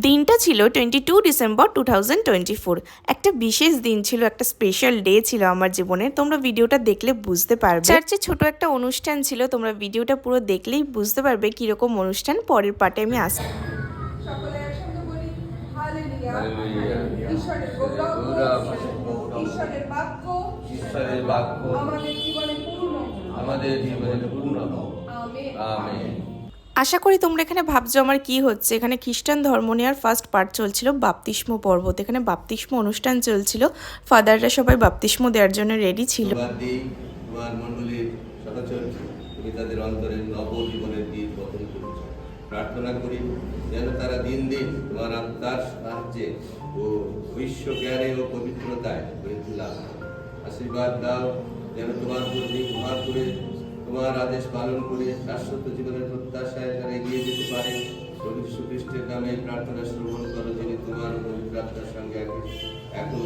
দিনটা ছিল 22 ডিসেম্বর 2024। একটা বিশেষ দিন ছিল, একটা স্পেশাল ডে ছিল আমার জীবনে। তোমরা ভিডিওটা দেখলে বুঝতে পারবে। চার্চে ছোট একটা অনুষ্ঠান ছিল, তোমরা ভিডিওটা পুরো দেখলেই বুঝতে পারবে কিরকম অনুষ্ঠান। পরের পার্টে আমি আসছি। সকলে একসঙ্গে বলি হালেলুয়া। ঈশ্বরের গৌরব, ঈশ্বরের বাক্য আমাদের জীবনে পূর্ণ হোক। আমেন। আশা করি তোমরা এখানে ভাবছো আমার কি হচ্ছে। এখানে খ্রিস্টান ধর্ম নেওয়ার ফার্স্ট পার্ট চলছিল, বাপ্তিস্ম পর্ব। এখানে বাপ্তিস্ম অনুষ্ঠান চলছিল, ফাদাররা সবাই বাপ্তিস্ম দেওয়ার জন্য রেডি ছিল। তোমার মণ্ডলীর সহচর, তুমি তাদের অন্তরে নবজীবনের বীজ বপন করেছ। প্রার্থনা করি যেন তারা দিন দিন তোমার আত্মার সাহায্যে ও বিশ্ব জ্ঞানে ও পবিত্রতায় বৃদ্ধি লাভ করে। আশীর্বাদ দাও যেন তোমার উপর নির্ভর করে তোমার আদেশ পালন করে শাশ্বত জীবনের প্রত্যাশায় তারা এগিয়ে যেতে পারে। প্রভু যীশু খ্রিস্টের নামে প্রার্থনা শ্রবণ করো, যিনি তোমার পবিত্র আত্মার সঙ্গে এখন